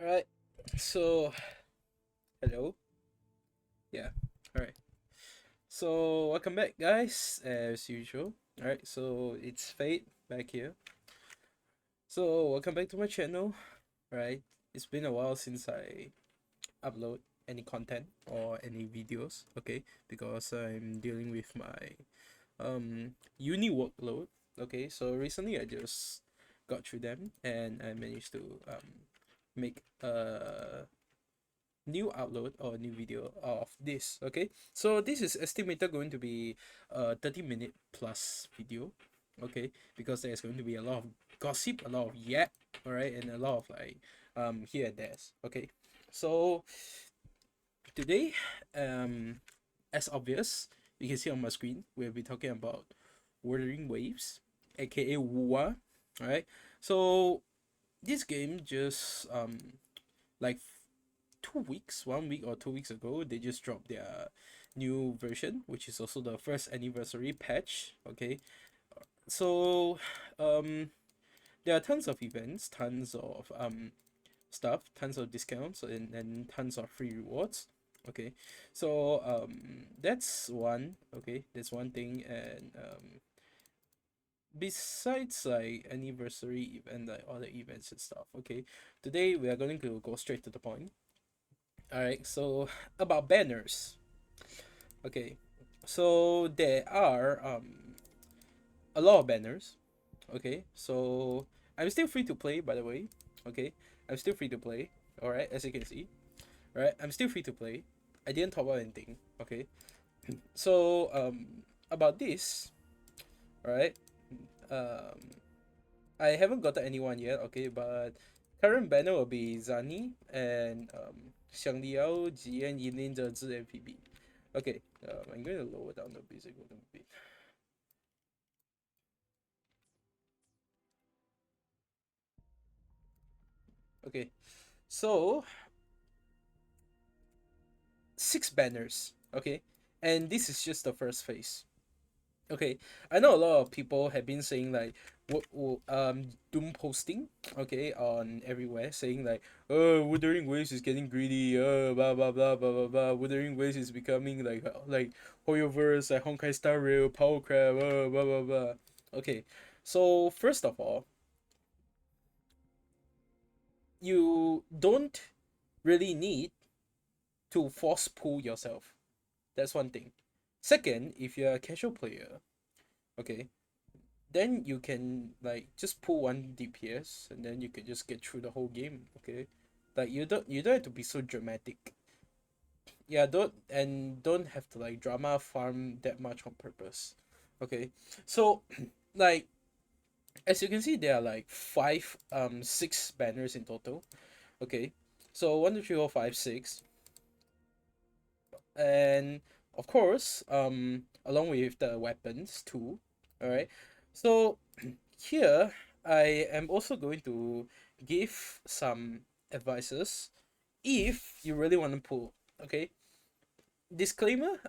Alright, so hello. Yeah, alright. So welcome back, guys, as usual. Alright, so it's Fate back here. So welcome back to my channel. Right, it's been a while since I upload any content or any videos. Okay, because I'm dealing with my uni workload. Okay, so recently I just got through them and I managed to make a new upload or new video of this. Okay, so this is estimated going to be a 30-minute plus video. Okay, because there's going to be a lot of gossip, a lot of yap, all right, and a lot of like here and there's. Okay, so today, as obvious, you can see on my screen, we'll be talking about Wuthering Waves, aka wuwa. All right, so this game just like 2 weeks, 1 week or 2 weeks ago, they just dropped their new version, which is also the first anniversary patch. Okay, so um, there are tons of events, tons of stuff, tons of discounts, and tons of free rewards. Okay, so that's one. Okay, that's one thing, and besides like anniversary event, like other events and stuff. Okay, today we are going to go straight to the point. All right, so about banners. Okay, so there are a lot of banners. Okay, so I'm still free to play, by the way. Okay, I'm still free to play. All right, as you can see. All right, I'm still free to play. I didn't top up anything. Okay, so about this. All right, I haven't gotten anyone yet. Okay, but current banner will be Zani and Xiang Liao, Jian, Yinlin, Zhe, and PB. Okay, I'm going to lower down the basic volume a bit. Okay, so 6 banners. Okay, and this is just the first phase. Okay, I know a lot of people have been saying like, doom posting. Okay, on everywhere saying like, oh, Wuthering Waves is getting greedy. Blah blah blah blah blah blah. Wuthering Waves is becoming like Hoyoverse, like Honkai Star Rail, Power Crab. Blah blah blah. Okay, so first of all, you don't really need to force pull yourself. That's one thing. Second, if you're a casual player, okay, then you can like just pull one DPS and then you can just get through the whole game. Okay, like you don't have to be so dramatic. Yeah, don't have to like drama farm that much on purpose. Okay, so like as you can see, there are like five 6 banners in total. Okay, so 1, 2, 3, 4, 5, 6, and of course along with the weapons too. All right, so here I am also going to give some advices if you really want to pull. Okay, disclaimer,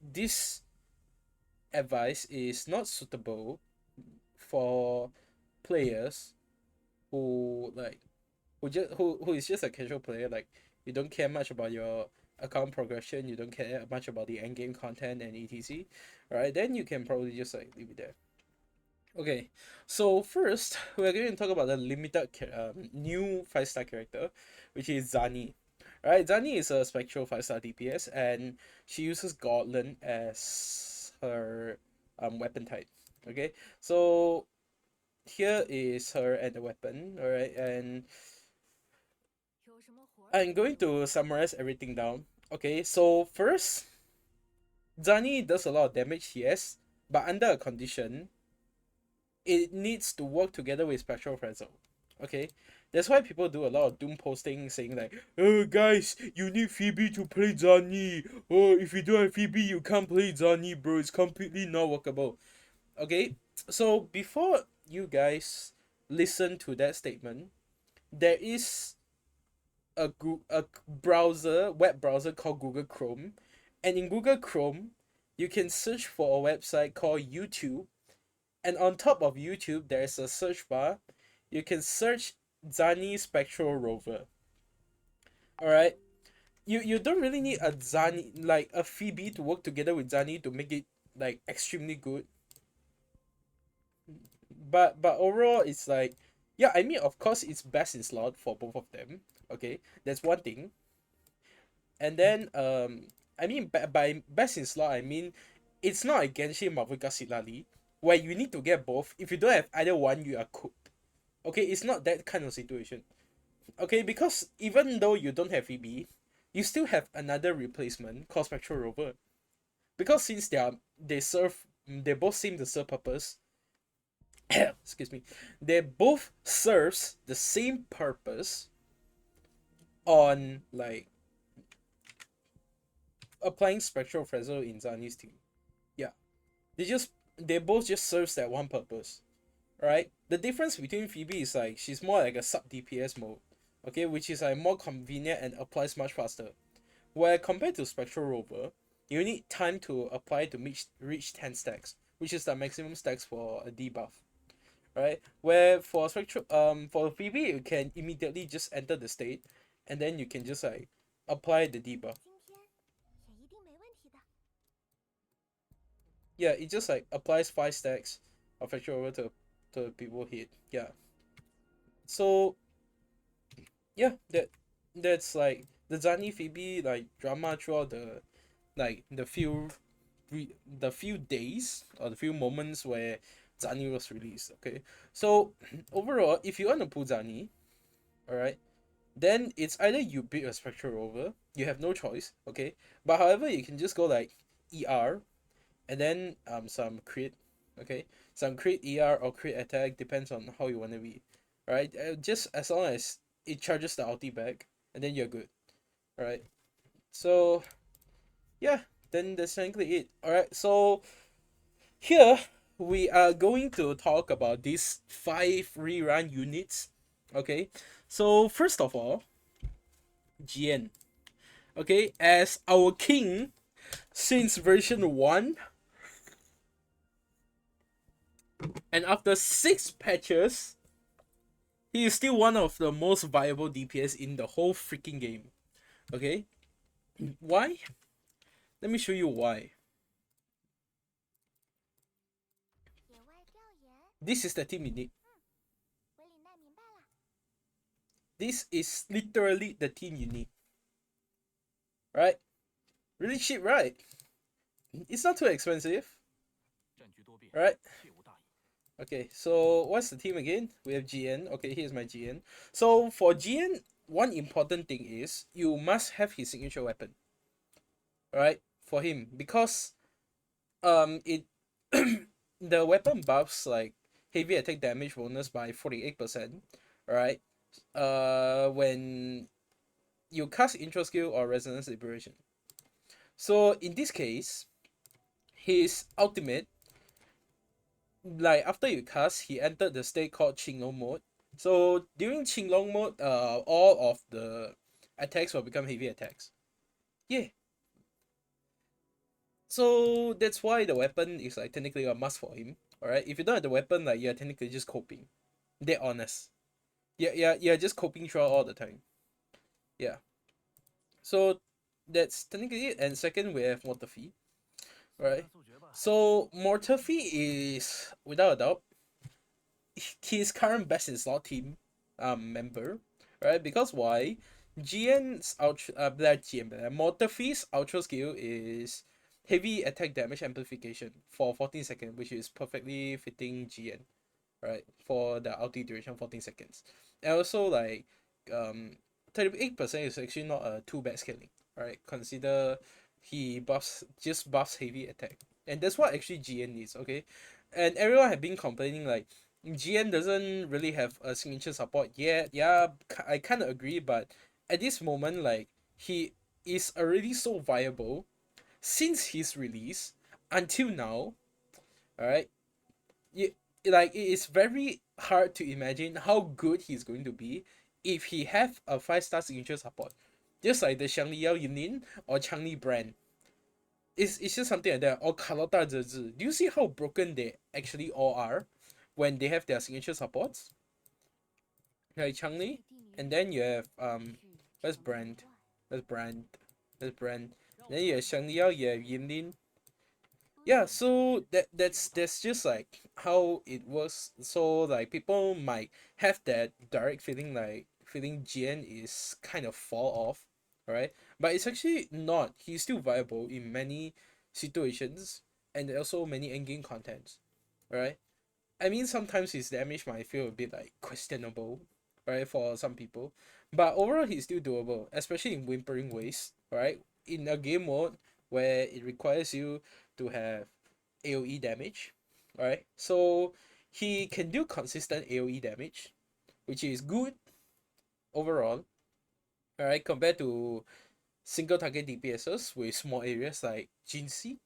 this advice is not suitable for players who like who is just a casual player, like you don't care much about your account progression, you don't care much about the end game content and etc. All right, then you can probably just like leave it there. Okay, so first we're going to talk about the new 5-star character, which is Zani. Alright, Zani is a spectral 5-star DPS, and she uses Gauntlet as her weapon type. Okay, so here is her and the weapon. Alright, and I'm going to summarize everything down. Okay, so first, Zani does a lot of damage, yes, but under a condition, it needs to work together with Spectral Pretzel. Okay? That's why people do a lot of doom posting saying like, oh guys, you need Phoebe to play Zani. Oh, if you don't have Phoebe, you can't play Zani, bro. It's completely not workable. Okay? So before you guys listen to that statement, there is a web browser called Google Chrome. And in Google Chrome, you can search for a website called YouTube, and on top of YouTube, there is a search bar. You can search Zani Spectral Rover. Alright? You don't really need a Zani, like a Phoebe to work together with Zani to make it like extremely good. But overall it's like, yeah, I mean of course it's best in slot for both of them. Okay, that's one thing. And then I mean by best in slot I mean it's not a Genshin Mavuka Silali where you need to get both. If you don't have either one, you are cooked. Okay, it's not that kind of situation. Okay, because even though you don't have Phoebe, you still have another replacement called Spectral Rover. Because since they both seem to serve purpose. Excuse me, they both serves the same purpose on like applying Spectral Frazzle in Zani's team. Yeah, they both just serves that one purpose. Right? The difference between Phoebe is like she's more like a sub DPS mode, okay, which is like more convenient and applies much faster. Where compared to Spectral Rover, you need time to apply to reach 10 stacks, which is the maximum stacks for a debuff. Right? Where for for Phoebe you can immediately just enter the state and then you can just like apply the debuff. Yeah, it just like applies 5 stacks of Spectral Rover to people hit. Yeah. So yeah, that's like the Zani Phoebe like drama throughout like the few days or the few moments where Zani was released. Okay, so overall, if you want to pull Zani, all right, then it's either you build a Spectral Rover, you have no choice. Okay, but however, you can just go like ER and then some crit. Okay, some crit ER or crit attack depends on how you want to be. Right, just as long as it charges the ulti back, and then you're good. All right, so yeah, then that's technically it. All right, so here we are going to talk about these 5 rerun units. Okay, so first of all, GN. Okay, as our king since version 1, and after 6 patches, he is still one of the most viable DPS in the whole freaking game. Okay, why? Let me show you why. This is the team you need. This is literally the team you need. Right? Really cheap, right? It's not too expensive. Right? Okay, so what's the team again? We have GN. Okay, here's my GN. So for GN, one important thing is you must have his signature weapon. Right? For him. Because it the weapon buffs like heavy attack damage bonus by 48%. Right? When you cast intro skill or resonance liberation. So in this case, his ultimate, like after you cast, he entered the state called Qinglong mode. So during Qinglong mode, all of the attacks will become heavy attacks. Yeah. So that's why the weapon is like technically a must for him. Alright. If you don't have the weapon, like you're technically just coping. They're honest. Yeah, you're just coping throughout all the time. Yeah. So that's technically it. And second, we have Mortafee. Right. So Mortafee is without a doubt his current best in slot team member, right? Because why? GN's ultra GN Mortafee's ultra skill is heavy attack damage amplification for 14 seconds, which is perfectly fitting GN, right? For the ulti duration 14 seconds. And also like 38% is actually not a too bad scaling, right? Consider he buffs heavy attack. And that's what actually GN needs, okay? And everyone have been complaining like GN doesn't really have a signature support yet. Yeah, I kind of agree, but at this moment, like he is already so viable since his release until now. All right, it, like it is very hard to imagine how good he's going to be if he have a 5-star signature support, just like the Xiangli Yao Yunin or Changli Brand. It's just something like that. Or Carlotta Zezi. Do you see how broken they actually all are when they have their signature supports? like Changli, and then you have where's Brand, where's Brand, where's Brand. Then you have Shang Liao, you have Yinlin. Yeah, so that's just like how it works. So like people might have that direct feeling like feeling Jian is kind of fall off, right? But it's actually not. He's still viable in many situations and also many endgame contents, right? I mean, sometimes his damage might feel a bit like questionable, right, for some people. But overall, he's still doable, especially in Whimpering Ways, right? In a game mode where it requires you to have AoE damage, right? So he can do consistent AoE damage, which is good overall, alright, compared to single target DPSs with small areas like Jinxie,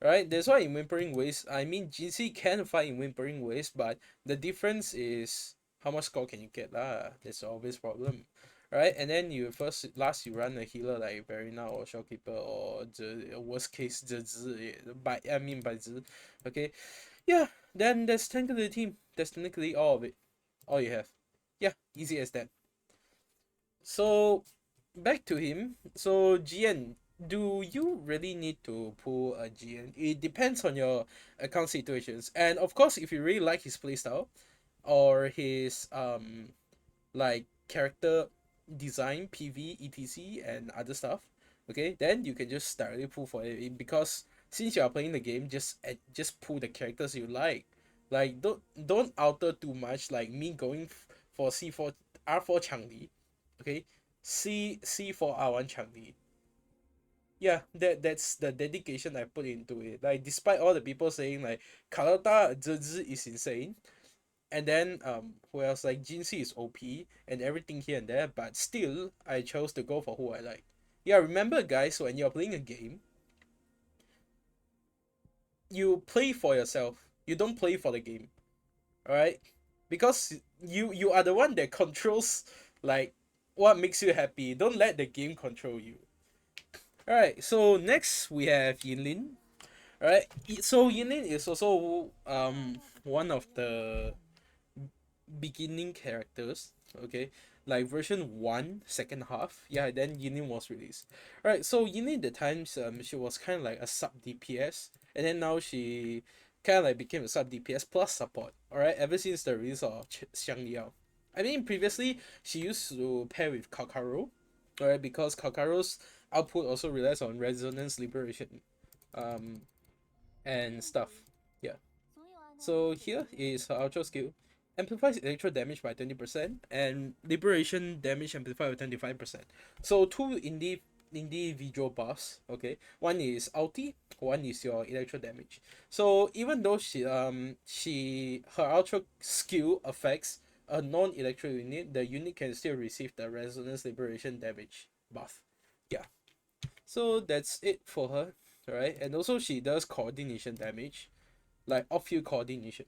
right? That's why in Whimpering Ways, I mean, Jinxie can fight in Whimpering Ways, but the difference is how much score can you get lah. That's the obvious problem, right? And then you last you run a healer like Verina or Shopkeeper or the worst case Zhi, by I mean by Zhi, okay, yeah. Then that's technically the team. That's technically all of it, all you have. Yeah, easy as that. So back to him. So GN, do you really need to pull a GN? It depends on your account situations. And of course, if you really like his playstyle or his like character design, PV, etc, and other stuff, okay, then you can just directly pull for it because since you are playing the game, just pull the characters you like. Like don't alter too much. Like me going for C4 R4 Changli, okay, C4 R1 Changli. Yeah, that's the dedication I put into it. Like despite all the people saying like Karata Zhi is insane, and then who else like Jinxie is OP and everything here and there, but still I chose to go for who I like. Yeah, remember guys, when you're playing a game, you play for yourself. You don't play for the game. Alright? Because you are the one that controls like what makes you happy. Don't let the game control you. Alright, so next we have Yinlin. Alright, so Yinlin is also one of the beginning characters, okay, like version 1 second half, yeah, then Yinin was released. Right, so Yinin the times she was kind of like a sub DPS, and then now she kind of like became a sub DPS plus support, all right, ever since the release of Xiang Liao. I mean, previously she used to pair with Kakaro, all right, because Kakaro's output also relies on resonance liberation um and stuff, yeah. So here is her ultra skill. Amplifies electro damage by 20% and liberation damage amplified by 25%. So two individual buffs, okay? One is ulti, one is your electro damage. So even though she her ultra skill affects a non-electro unit, the unit can still receive the resonance liberation damage buff. Yeah. So that's it for her, right? And also she does coordination damage, like off-field coordination.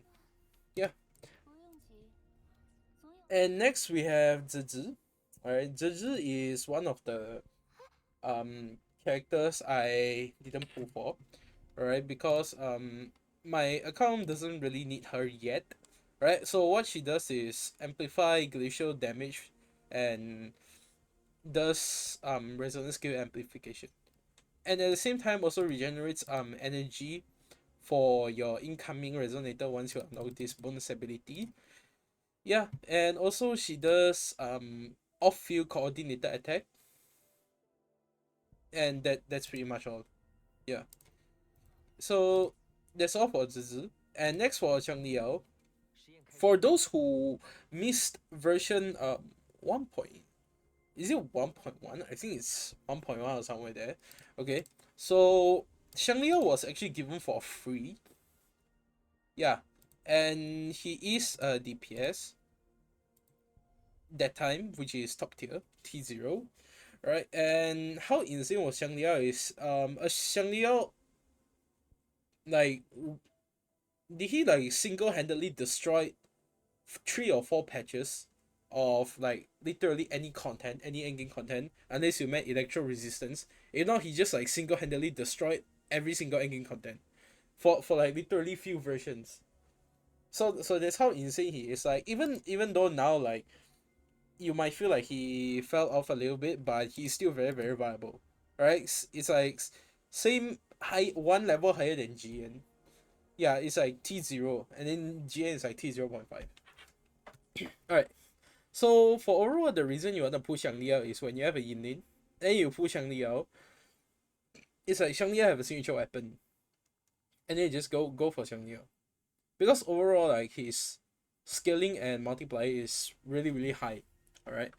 Yeah. And next we have Zhi. Alright, Zhi is one of the characters I didn't pull for. Alright, because my account doesn't really need her yet. Right? So what she does is amplify glacial damage and does resonance skill amplification. And at the same time also regenerates energy for your incoming resonator once you unlock this bonus ability. Yeah, and also she does off field coordinated attack, and that's pretty much all. Yeah. So that's all for Zizi. And next for Zhang Liao. For those who missed version 1 point, is it 1.1? I think it's 1.1 or somewhere there. Okay. So Xiang Liao was actually given for free. Yeah. And he is a DPS that time, which is top tier, T0. Right? And how insane was Xiang Liao is a Xiang Liao like did he like single-handedly destroy 3 or 4 patches of like literally any content, any endgame content, unless you met electro resistance. If not, he just like single-handedly destroyed every single endgame content for like literally few versions. So that's how insane he is. Like even though now like you might feel like he fell off a little bit, but he's still very very viable. Right? It's like same high one level higher than GN. Yeah, it's like T0, and then GN is like T0.5. Alright. So for overall, the reason you want to push Xiang Liao is when you have a Yin Lin, then you push Xiang Liao. It's like Xiang Liao have a signature weapon, and then you just go for Xiang Liao, because overall like his scaling and multiplier is really really high. All right,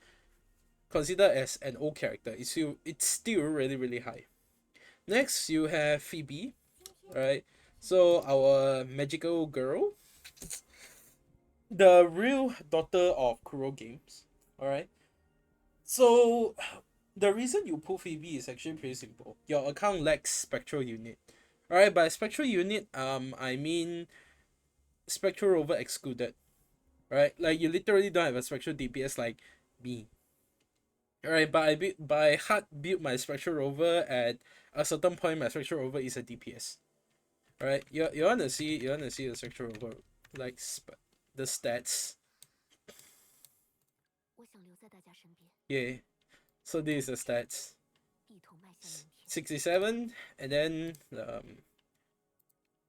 considered as an old character, it's still really really high. Next you have Phoebe, right? So our magical girl, the real daughter of Kuro Games. All right. So the reason you pull Phoebe is actually pretty simple. Your account lacks spectral unit. Alright, by spectral unit, I mean spectral rover excluded. Right? Like you literally don't have a spectral DPS like me. Alright, but by hard build my spectral rover at a certain point my spectral rover is a DPS. Alright, you wanna see the spectral rover like the stats. Yeah. So this is the stats. 67, and then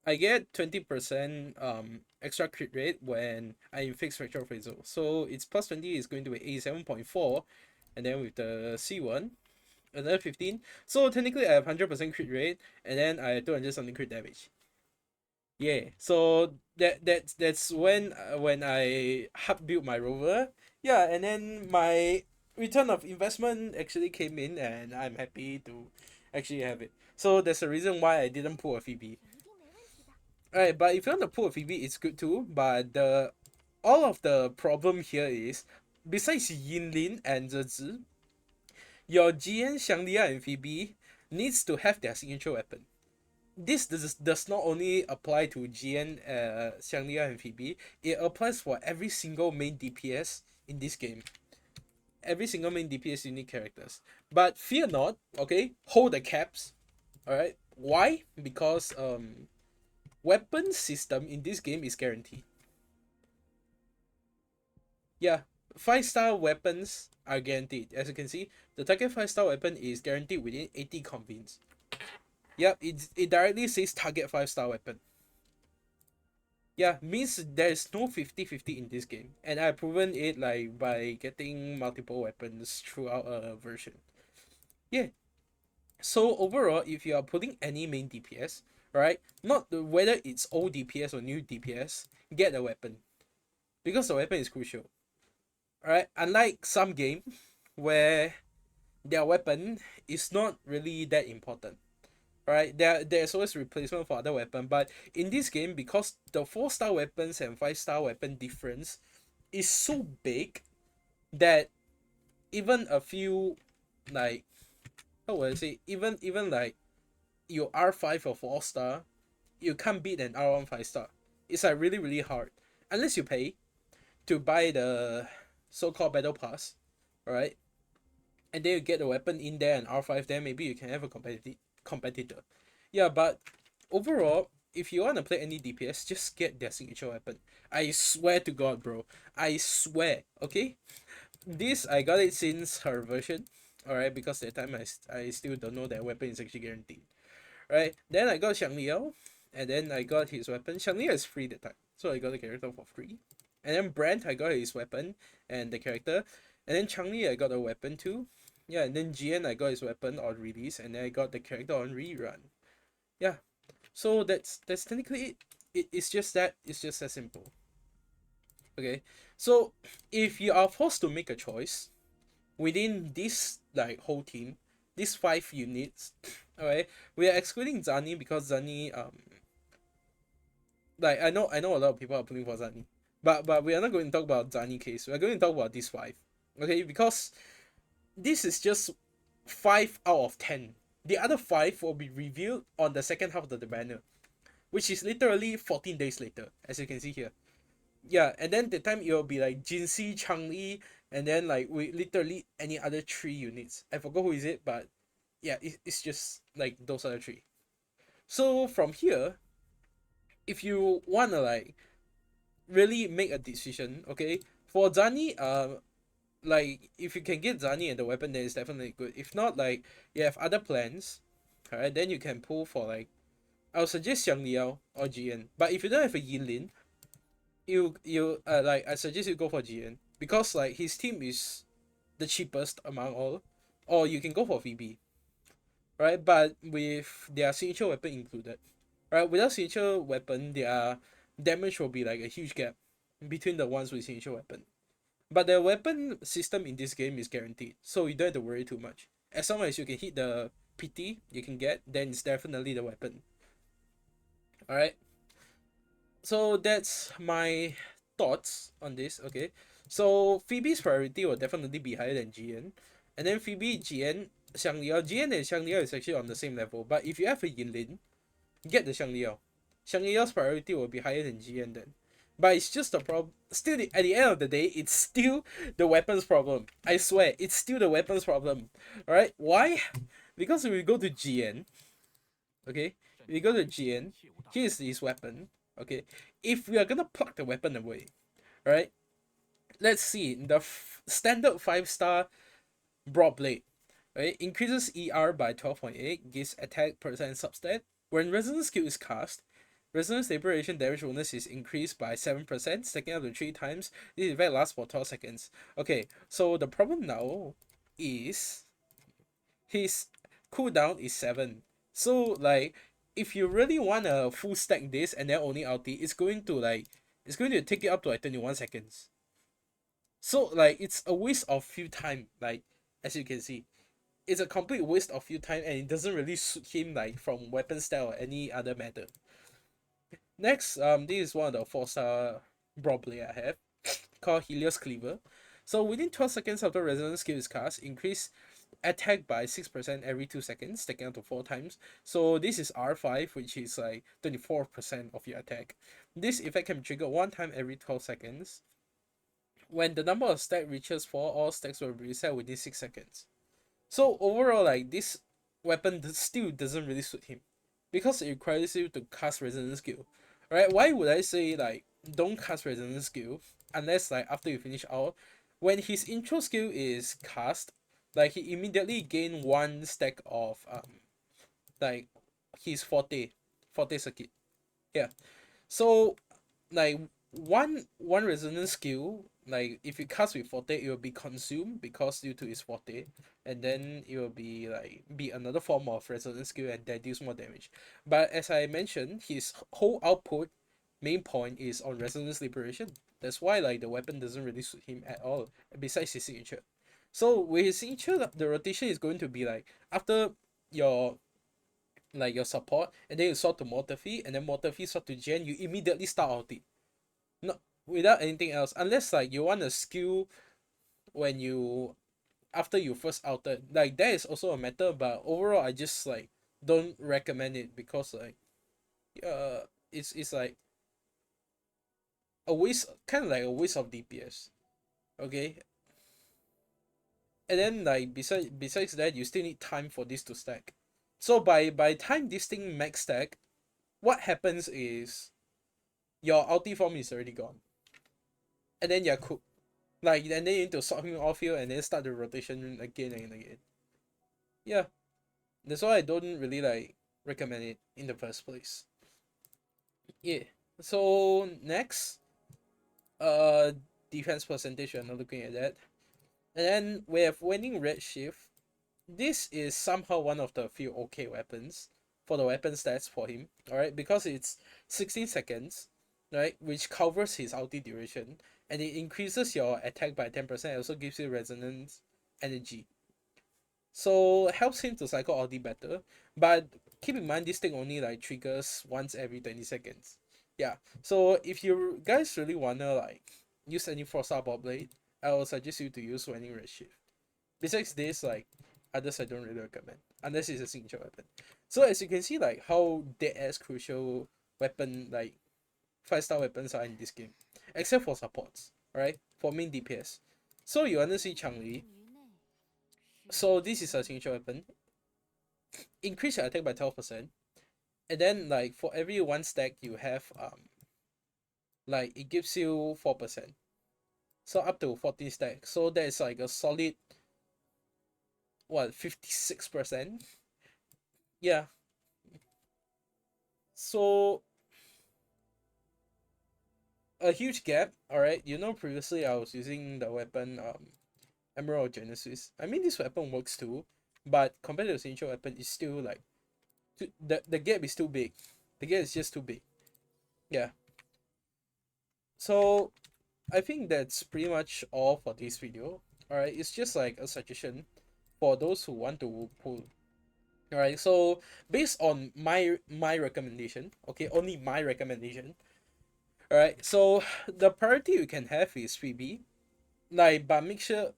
I get 20% extra crit rate when I fix Spectral Appraisal. So its plus 20 is going to be 87.4, and then with the C1, another 15. So technically I have 100% crit rate, and then I have 200 something crit damage. Yeah, so that's when I hub built my rover. Yeah, and then my return of investment actually came in, and I'm happy to actually have it. So there's a reason why I didn't pull a Phoebe. Alright, but if you want to pull a Phoebe, it's good too. But the all of the problem here is, besides Yinlin and Zezi, your GN, Xianglia, and Phoebe needs to have their signature weapon. This does not only apply to GN, Xianglia, and Phoebe. It applies for every single main DPS in this game. Every single main DPS unique characters. But fear not, okay? Hold the caps. Alright? Why? Because weapon system in this game is guaranteed. Yeah, 5-star weapons are guaranteed. As you can see, the target 5-star weapon is guaranteed within 80 convins. Yep, it directly says target 5-star weapon. Yeah, means there's no 50-50 in this game. And I've proven it like by getting multiple weapons throughout a version. Yeah. So overall, if you are putting any main DPS, right, not whether it's old DPS or new DPS, get a weapon. Because the weapon is crucial. Alright, unlike some game where their weapon is not really that important. Right, there's always replacement for other weapon, but in this game, because the 4-star weapons and 5-star weapon difference is so big that even a few, like, how would I say, even like you R5 or 4-star, you can't beat an R1 5-star. It's like really really hard unless you pay to buy the so-called battle pass, right? And then you get the weapon in there and R5, then maybe you can have a competitor. Yeah, but overall, if you want to play any DPS, just get their signature weapon. I swear to God, bro. I swear, okay? This, I got it since her version, alright? Because that time I still don't know that weapon is actually guaranteed. Right? Then I got Xiang Liao, and then I got his weapon. Xiang Liao is free that time, so I got the character for free. And then Brand, I got his weapon and the character. And then Changli, I got a weapon too. Yeah, and then GN, I got his weapon on release, and then I got the character on rerun. Yeah, so that's technically it. It's just that simple. Okay, so if you are forced to make a choice within this like whole team, these 5 units, alright, we are excluding Zani because Zani like I know a lot of people are pulling for Zani, but we are not going to talk about Zani case. We are going to talk about these 5, okay? Because this is just 5 out of 10. The other 5 will be revealed on the second half of the banner, which is literally 14 days later, as you can see here. Yeah, and then the time it will be like Jinxi, Changli, and then like we literally any other 3 units. I forgot who is it, but yeah, it's just like those other 3. So from here, if you wanna like really make a decision, okay, for Zani, like if you can get Zani and the weapon, then it's definitely good. If not, like you have other plans, alright, then you can pull for like I would suggest Xiang Liao or GN. But if you don't have a Yinlin, you like I suggest you go for GN because like his team is the cheapest among all, or you can go for VB, right? But with their signature weapon included, right? Without signature weapon, their damage will be like a huge gap between the ones with signature weapon. But the weapon system in this game is guaranteed, so you don't have to worry too much. As long as you can hit the PT you can get, then it's definitely the weapon. Alright, so that's my thoughts on this. Okay, so Phoebe's priority will definitely be higher than GN, and then Phoebe, GN, Xiang Liao, GN and Xiang Liao is actually on the same level. But if you have a Yinlin, get the Xiang Liao. Xiang Liao's priority will be higher than GN then. But it's just a problem. Still, at the end of the day, it's still the weapons problem. I swear, it's still the weapons problem. Alright, why? Because when we go to GN, okay, we go to GN, here's his weapon, okay. If we are gonna pluck the weapon away, right? Let's see the standard 5-star broad blade, right? Increases ER by 12.8, gives attack percent substat. When resonance skill is cast, resonance liberation damage bonus is increased by 7%, stacking up to 3 times. This event lasts for 12 seconds. Okay, so the problem now is his cooldown is 7. So like if you really want a full stack this and then only ulti, it's going to take it up to like 21 seconds. So like it's a waste of few time, like as you can see. It's a complete waste of few time and it doesn't really suit him like from weapon style or any other matter. Next, this is one of the 4-star broad blade I have called Helios Cleaver. So within 12 seconds after resonance skill is cast, increase attack by 6% every 2 seconds, taking up to 4 times. So this is R5, which is like 24% of your attack. This effect can be triggered 1 time every 12 seconds. When the number of stack reaches 4, all stacks will be reset within 6 seconds. So overall, like this weapon still doesn't really suit him because it requires you to cast resonance skill. Right? Why would I say like don't cast resonance skill unless like after you finish out? When his intro skill is cast, like he immediately gain 1 stack of like his forte circuit. Yeah. So like one resonance skill, like if you cast with forte, it will be consumed because due to its forte, and then it will be like be another form of resonance skill and that deals more damage. But as I mentioned, his whole output main point is on resonance liberation. That's why like the weapon doesn't really suit him at all. Besides his signature. So with his signature, the rotation is going to be like after your like your support, and then you sort to Mortaphy, and then Mortaphy sort to Gen, you immediately start ulti. No, without anything else. Unless like you want a skill when you after you first outed. Like that is also a matter, but overall I just like don't recommend it because like it's like a waste, kind of like a waste of DPS. Okay? And then like besides that you still need time for this to stack. So by time this thing max stack, what happens is your ulti form is already gone. And then you're cooked. Like and then you need to sort him off here and then start the rotation again and again. Yeah. That's why I don't really like recommend it in the first place. Yeah. So next, uh defense percentage, we're not looking at that. And then we have winning redshift. This is somehow one of the few okay weapons for the weapon stats for him. Alright, because it's 16 seconds, right? Which covers his ulti duration. And it increases your attack by 10%. It also gives you resonance energy. So helps him to cycle ulti better. But keep in mind this thing only like triggers once every 20 seconds. Yeah. So if you guys really wanna like use any 4-star Bob Blade, I will suggest you to use Winning Redshift. Besides this, like others I don't really recommend. Unless it's a signature weapon. So as you can see like how dead ass crucial weapon like 5-star weapons are in this game. Except for supports, right? For main DPS. So you wanna see Changli. So this is a signature weapon. Increase your attack by 12%. And then like for every 1 stack you have like it gives you 4%. So up to 14 stack. So that's like a solid what 56%. Yeah. So a huge gap. All right. You know, previously I was using the weapon Emerald Genesis. I mean, this weapon works too, but compared to the signature weapon, it's still like the gap is too big. The gap is just too big. Yeah. So I think that's pretty much all for this video. All right. It's just like a suggestion for those who want to pull. All right. So based on my recommendation, okay, only my recommendation. All right. So the priority you can have is 3B. Like, but make sure,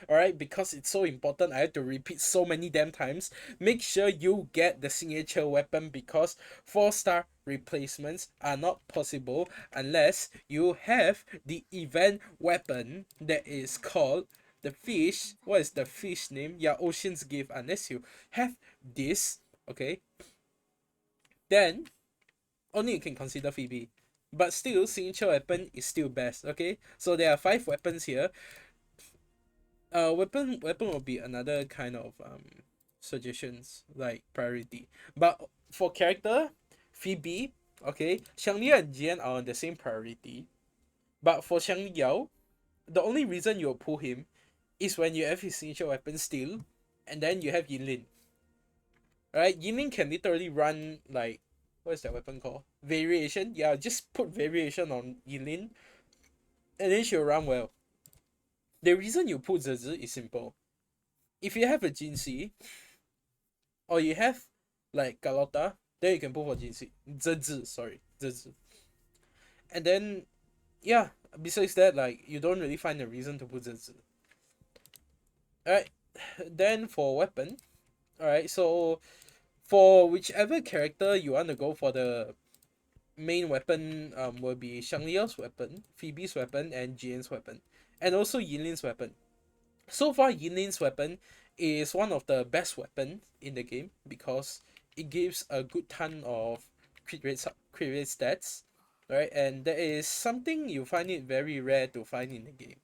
all right, because it's so important. I have to repeat so many damn times. Make sure you get the signature weapon because 4-star replacements are not possible unless you have the event weapon that is called the fish. What is the fish name? Yeah, Ocean's Gift. Unless you have this, okay, then only you can consider Phoebe. But still, signature weapon is still best. Okay, so there are 5 weapons here. Weapon will be another kind of suggestions like priority. But for character, Phoebe, okay, Xiangli and Jian are on the same priority. But for Xiangli Yao, the only reason you'll pull him is when you have his signature weapon still, and then you have Yinlin. Right? Yinlin can literally run like what is that weapon called? Variation. Yeah, just put variation on Yinlin, and then she'll run well. The reason you put Zezi is simple. If you have a Jinxi, or you have like Galota, then you can put for Jinxi. Zezi, sorry. Zezi. And then, yeah, besides that, like, you don't really find a reason to put Zezi. Alright, then for weapon, alright, so for whichever character you want to go for, the main weapon will be Shangliao's weapon, Phoebe's weapon, and Jian's weapon. And also Yinlin's weapon. So far, Yinlin's weapon is one of the best weapons in the game because it gives a good ton of crit rate stats, right? And that is something you find it very rare to find in the game.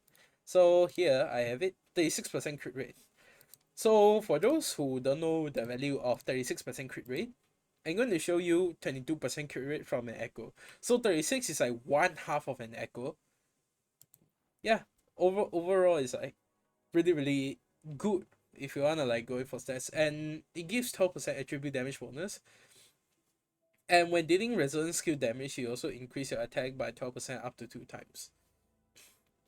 So here I have it, 36% crit rate. So for those who don't know the value of 36% crit rate, I'm going to show you 22% crit rate from an echo. So 36 is like one half of an echo. Yeah, overall is like really good if you wanna like go for stats, and it gives 12% attribute damage bonus. And when dealing resonant skill damage, you also increase your attack by 12% up to 2 times.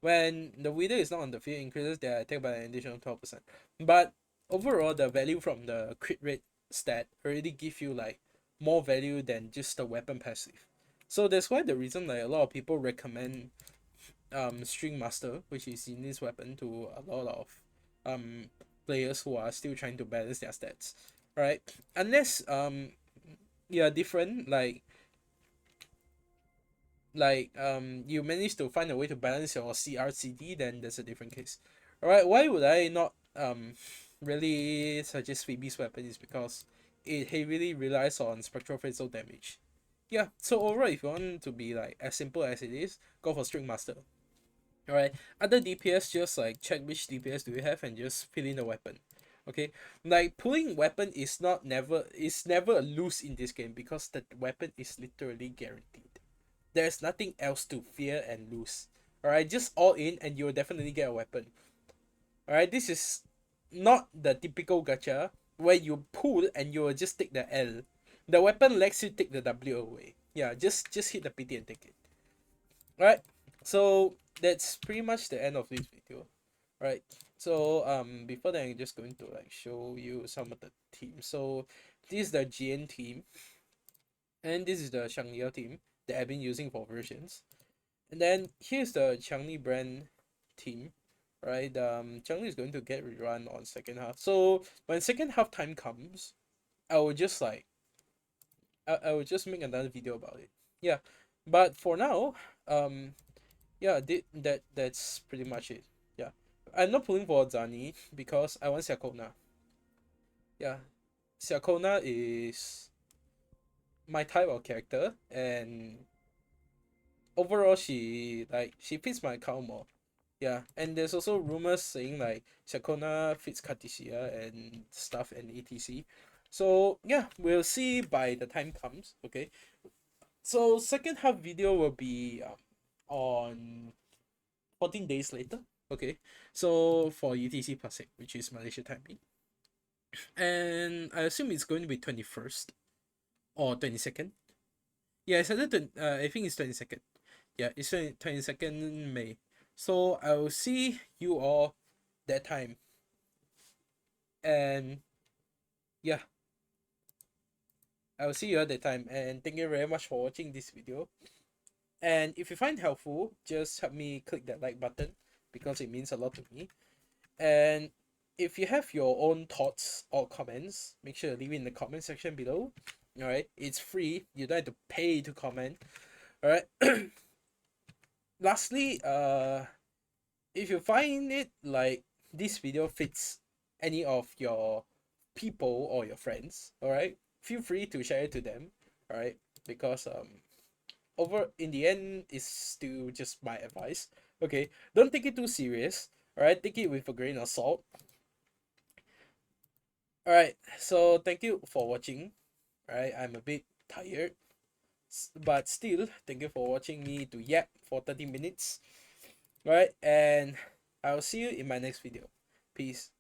When the Wither is not on the field, increases their attack by an additional 12%. But overall, the value from the crit rate stat already give you like more value than just the weapon passive. So that's why the reason like a lot of people recommend String Master, which is in this weapon, to a lot of um players who are still trying to balance their stats, right? Unless you are different, you manage to find a way to balance your CRCD, then that's a different case. Alright, why would I not really suggest Phoebe's weapon is because it heavily relies on spectral phrasal damage. Yeah, so overall, if you want to be like as simple as it is, go for String Master. Alright, other DPS, just like check which DPS do you have and just fill in the weapon. Okay, like pulling weapon is never a lose in this game because the weapon is literally guaranteed. There's nothing else to fear and lose. Alright, just all in and you'll definitely get a weapon. Alright, this is not the typical gacha where you pull and you will just take the L. The weapon lets you take the W away. Yeah, just hit the PT and take it. Alright, so that's pretty much the end of this video. Right, so before that, I'm just going to like show you some of the teams. So this is the GN team, and this is the Shanglia team that I've been using for versions. And then here's the Changli brand team, right? Changli is going to get rerun on second half. So when second half time comes, I will just like I will just make another video about it. Yeah, but for now, yeah, that's pretty much it. Yeah, I'm not pulling for Zani because I want Siakona. Yeah, Siakona is my type of character, and overall she fits my account more. Yeah, and there's also rumors saying like Sakona fits Katishia and stuff and etc. So yeah, we'll see by the time comes. Okay, so second half video will be on 14 days later. Okay, so for UTC Pasik, which is Malaysia timing, and I assume it's going to be 21st or 22nd. Yeah, it's either I think it's 22nd. Yeah, it's 22nd May. So I will see you all that time. And yeah, I will see you all that time. And thank you very much for watching this video. And if you find helpful, just help me click that like button because it means a lot to me. And if you have your own thoughts or comments, make sure to leave it in the comment section below. Alright, it's free. You don't have to pay to comment. Alright. Lastly, if you find it like this video fits any of your people or your friends, alright, feel free to share it to them. Alright, because over in the end it's still just my advice. Okay, don't take it too serious. Alright, take it with a grain of salt. Alright, so thank you for watching. Alright, I'm a bit tired, but still thank you for watching me to yap for 30 minutes. Alright, and I'll see you in my next video. Peace.